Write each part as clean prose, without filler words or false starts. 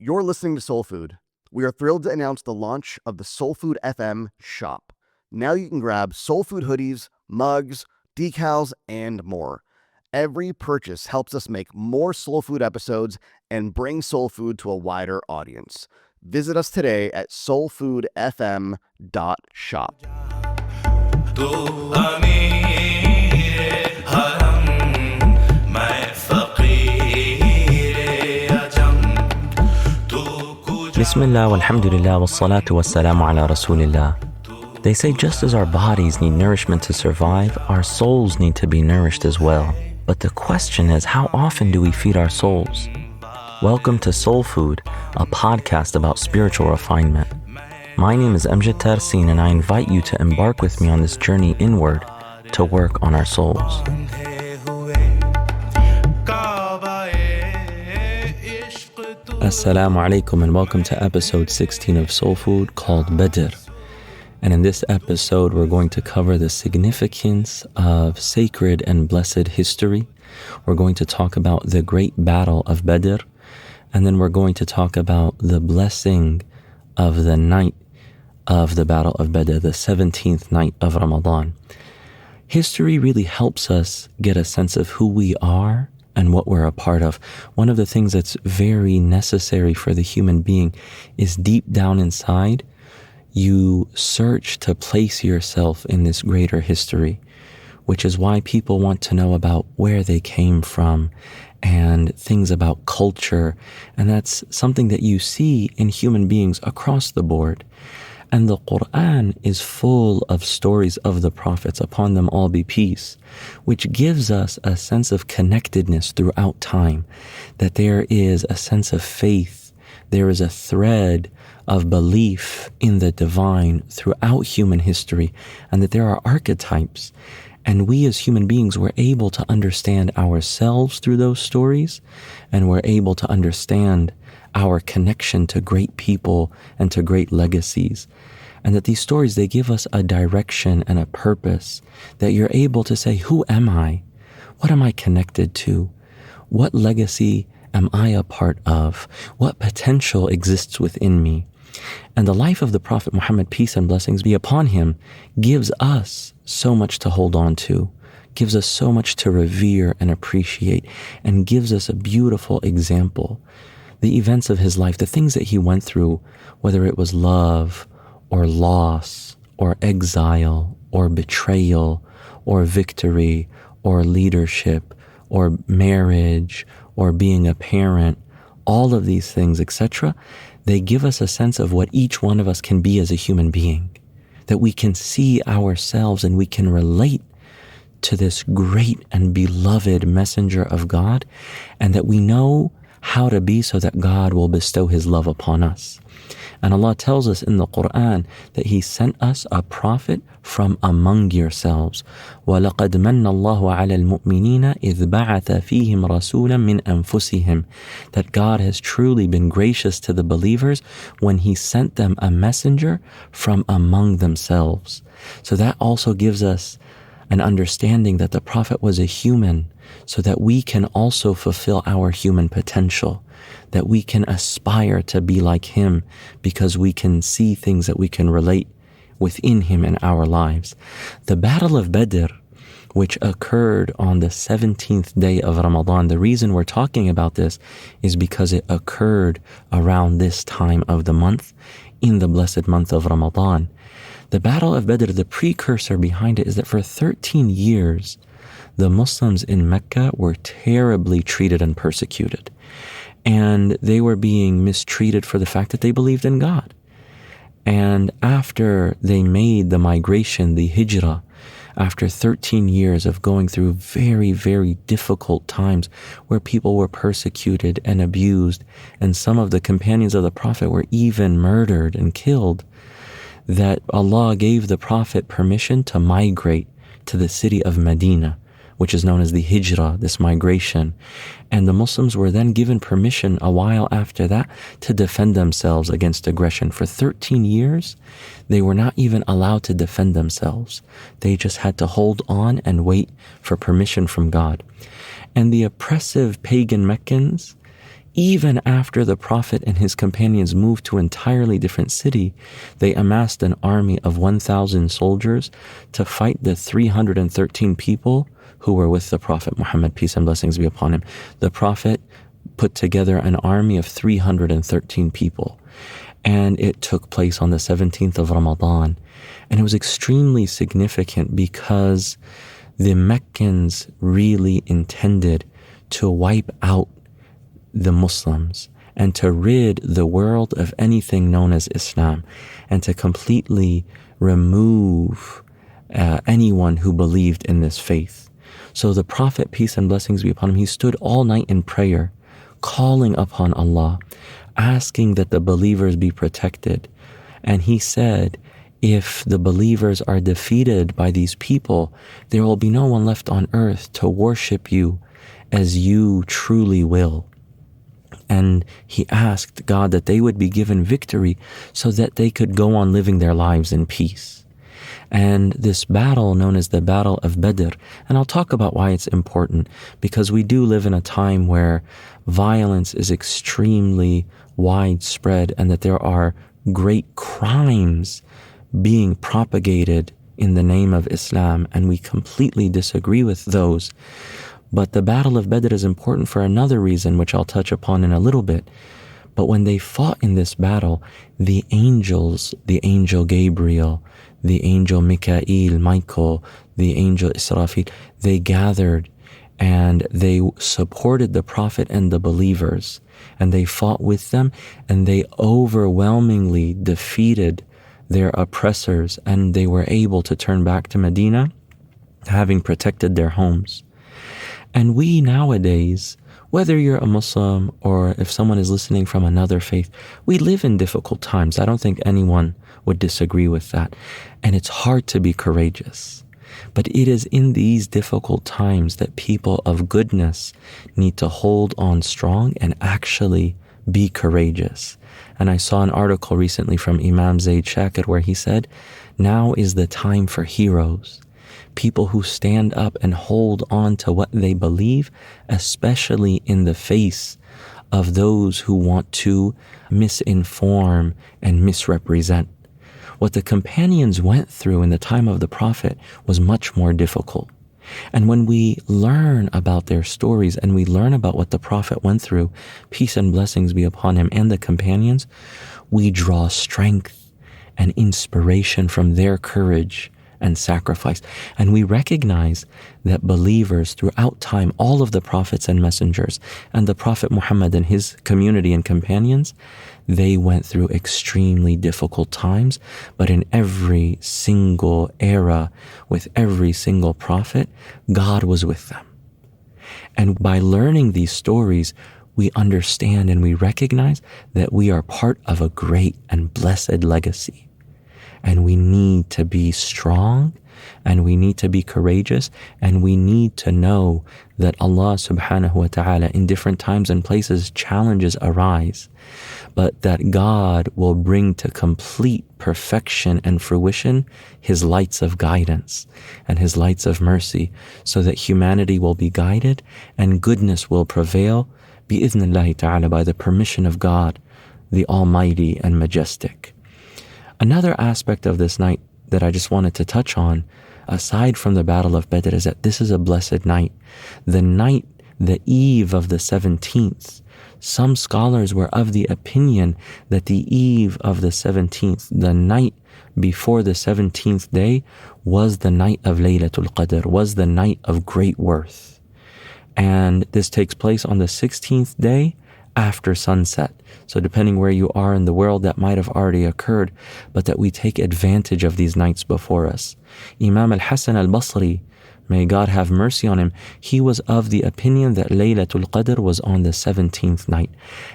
You're listening to Soul Food. We are thrilled to announce the launch of the SoulFood FM shop. Now you can grab Soul Food hoodies, mugs, decals, and more. Every purchase helps us make more Soul Food episodes and bring Soul Food to a wider audience. Visit us today at soulfoodfm.shop. Bismillah walhamdulillah wassalatu wassalamu ala rasulillah. They say just as our bodies need nourishment to survive, our souls need to be nourished as well. But the question is, how often do we feed our souls? Welcome to Soul Food, a podcast about spiritual refinement. My name is Amjad Tarsin, and I invite you to embark with me on this journey inward to work on our souls. Assalamu alaikum, and welcome to episode 16 of Soul Food called Badr. And in this episode, we're going to cover the significance of sacred and blessed history. We're going to talk about the great Battle of Badr, and then we're going to talk about the blessing of the night of the Battle of Badr, the 17th night of Ramadan. History really helps us get a sense of who we are and what we're a part of. One of the things that's very necessary for the human being is deep down inside, you search to place yourself in this greater history, which is why people want to know about where they came from and things about culture. And that's something that you see in human beings across the board. And the Quran is full of stories of the prophets, upon them all be peace, which gives us a sense of connectedness throughout time, that there is a sense of faith, there is a thread of belief in the divine throughout human history, and that there are archetypes. And we as human beings were able to understand ourselves through those stories, and we're able to understand our connection to great people and to great legacies. And that these stories, they give us a direction and a purpose, that you're able to say, who am I? What am I connected to? What legacy am I a part of? What potential exists within me? And the life of the Prophet Muhammad, peace and blessings be upon him, gives us so much to hold on to, gives us so much to revere and appreciate, and gives us a beautiful example. The events of his life, the things that he went through, whether it was love or loss or exile or betrayal or victory or leadership or marriage or being a parent, all of these things, etc., they give us a sense of what each one of us can be as a human being, that we can see ourselves and we can relate to this great and beloved messenger of God, and that we know how to be so that God will bestow His love upon us. And Allah tells us in the Quran that He sent us a prophet from among yourselves. وَلَقَدْ مَنَّ اللَّهُ عَلَى الْمُؤْمِنِينَ إِذْ بَعَثَ فِيهِمْ رَسُولًا مِنْ أَنفُسِهِمْ. That God has truly been gracious to the believers when He sent them a messenger from among themselves. So that also gives us an understanding that the prophet was a human, so that we can also fulfill our human potential, that we can aspire to be like him because we can see things that we can relate within him in our lives. The Battle of Badr, which occurred on the 17th day of Ramadan, the reason we're talking about this is because it occurred around this time of the month, in the blessed month of Ramadan. The Battle of Badr, the precursor behind it is that for 13 years, the Muslims in Mecca were terribly treated and persecuted. And they were being mistreated for the fact that they believed in God. And after they made the migration, the hijrah, after 13 years of going through very, very difficult times where people were persecuted and abused, and some of the companions of the Prophet were even murdered and killed, that Allah gave the Prophet permission to migrate to the city of Medina, which is known as the Hijrah, this migration. And the Muslims were then given permission a while after that to defend themselves against aggression. For 13 years, they were not even allowed to defend themselves. They just had to hold on and wait for permission from God. And the oppressive pagan Meccans Even after the Prophet and his companions moved to an entirely different city, they amassed an army of 1,000 soldiers to fight the 313 people who were with the Prophet Muhammad, peace and blessings be upon him. The Prophet put together an army of 313 people, and it took place on the 17th of Ramadan. And it was extremely significant because the Meccans really intended to wipe out the Muslims and to rid the world of anything known as Islam and to completely remove anyone who believed in this faith. So the Prophet, peace and blessings be upon him, he stood all night in prayer, calling upon Allah, asking that the believers be protected. And he said, if the believers are defeated by these people, there will be no one left on earth to worship you as you truly will. And he asked God that they would be given victory so that they could go on living their lives in peace. And this battle, known as the Battle of Badr, and I'll talk about why it's important, because we do live in a time where violence is extremely widespread and that there are great crimes being propagated in the name of Islam, and we completely disagree with those. But the Battle of Badr is important for another reason, which I'll touch upon in a little bit. But when they fought in this battle, the angels, the angel Gabriel, the angel Michael, the angel Israfil, they gathered and they supported the Prophet and the believers. And they fought with them, and they overwhelmingly defeated their oppressors, and they were able to turn back to Medina, having protected their homes. And we nowadays, whether you're a Muslim or if someone is listening from another faith, we live in difficult times. I don't think anyone would disagree with that. And it's hard to be courageous. But it is in these difficult times that people of goodness need to hold on strong and actually be courageous. And I saw an article recently from Imam Zayd Shakir where he said, now is the time for heroes. People who stand up and hold on to what they believe, especially in the face of those who want to misinform and misrepresent. What the companions went through in the time of the Prophet was much more difficult. And when we learn about their stories and we learn about what the Prophet went through, peace and blessings be upon him and the companions, we draw strength and inspiration from their courage and sacrifice. And we recognize that believers throughout time, all of the prophets and messengers, and the Prophet Muhammad and his community and companions, they went through extremely difficult times. But in every single era, with every single prophet, God was with them. And by learning these stories, we understand and we recognize that we are part of a great and blessed legacy. And we need to be strong, and we need to be courageous, and we need to know that Allah subhanahu wa ta'ala in different times and places challenges arise, but that God will bring to complete perfection and fruition His lights of guidance and His lights of mercy, so that humanity will be guided and goodness will prevail bi-idhnillahi ta'ala, by the permission of God, the Almighty and Majestic. Another aspect of this night that I just wanted to touch on, aside from the Battle of Badr, is that this is a blessed night. The eve of the 17th. Some scholars were of the opinion that the eve of the 17th, the night before the 17th day, was the night of Laylatul Qadr, was the night of great worth. And this takes place on the 16th day after sunset. So depending where you are in the world, that might have already occurred, but that we take advantage of these nights before us. Imam al-Hasan al-Basri, may God have mercy on him, he was of the opinion that Laylatul Qadr was on the 17th night.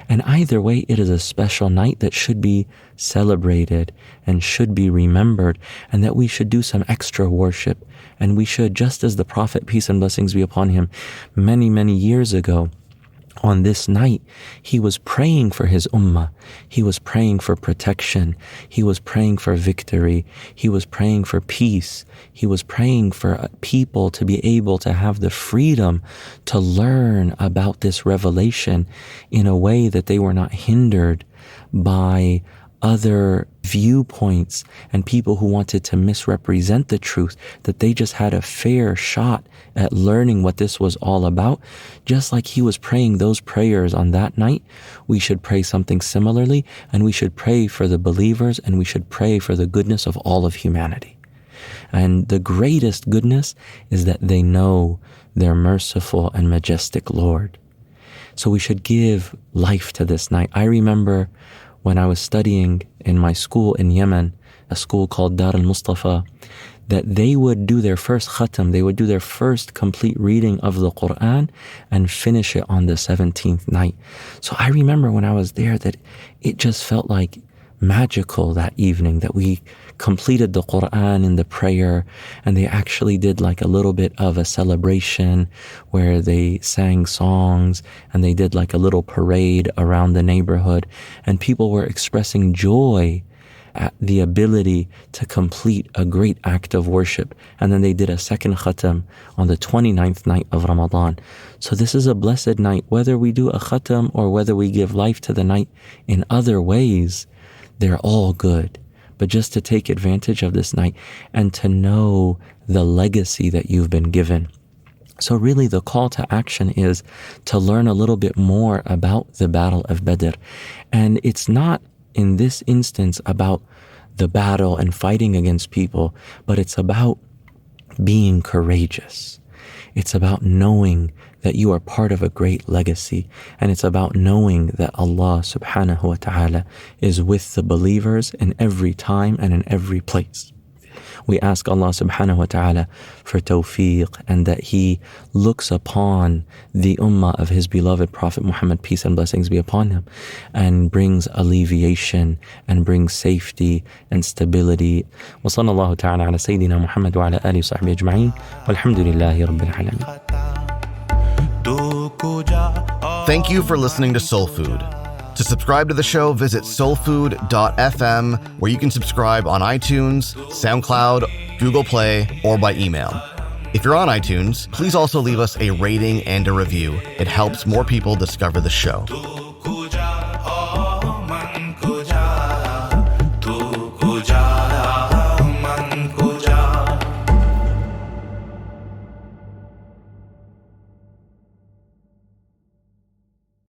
And either way, it is a special night that should be celebrated and should be remembered, and that we should do some extra worship. And we should, just as the Prophet, peace and blessings be upon him, many, many years ago, on this night, he was praying for his ummah. He was praying for protection. He was praying for victory. He was praying for peace. He was praying for people to be able to have the freedom to learn about this revelation in a way that they were not hindered by other viewpoints and people who wanted to misrepresent the truth, that they just had a fair shot at learning what this was all about. Just like he was praying those prayers on that night, we should pray something similarly, and we should pray for the believers, and we should pray for the goodness of all of humanity. And the greatest goodness is that they know their merciful and majestic Lord. So we should give life to this night. I remember when I was studying in my school in Yemen, a school called Dar al-Mustafa, that they would do their first khatam, they would do their first complete reading of the Quran and finish it on the 17th night. So I remember when I was there that it just felt like magical that evening, that we completed the Quran in the prayer, and they actually did like a little bit of a celebration where they sang songs and they did like a little parade around the neighborhood, and people were expressing joy at the ability to complete a great act of worship. And then they did a second khatam on the 29th night of Ramadan. So this is a blessed night. Whether we do a khatam or whether we give life to the night in other ways, they're all good. But just to take advantage of this night and to know the legacy that you've been given. So really the call to action is to learn a little bit more about the Battle of Badr. And it's not in this instance about the battle and fighting against people, but it's about being courageous. It's about knowing that you are part of a great legacy. And it's about knowing that Allah subhanahu wa ta'ala is with the believers in every time and in every place. We ask Allah subhanahu wa ta'ala for tawfiq, and that He looks upon the ummah of His beloved Prophet Muhammad, peace and blessings be upon him, and brings alleviation and brings safety and stability. Wa sallallahu ta'ala ala Sayyidina Muhammad wa ala alihi wa sahbihi ajma'in. Walhamdulillahi rabbil alameen. Thank you for listening to Soul Food. To subscribe to the show, visit soulfood.fm, where you can subscribe on iTunes, SoundCloud, Google Play, or by email. If you're on iTunes, please also leave us a rating and a review. It helps more people discover the show.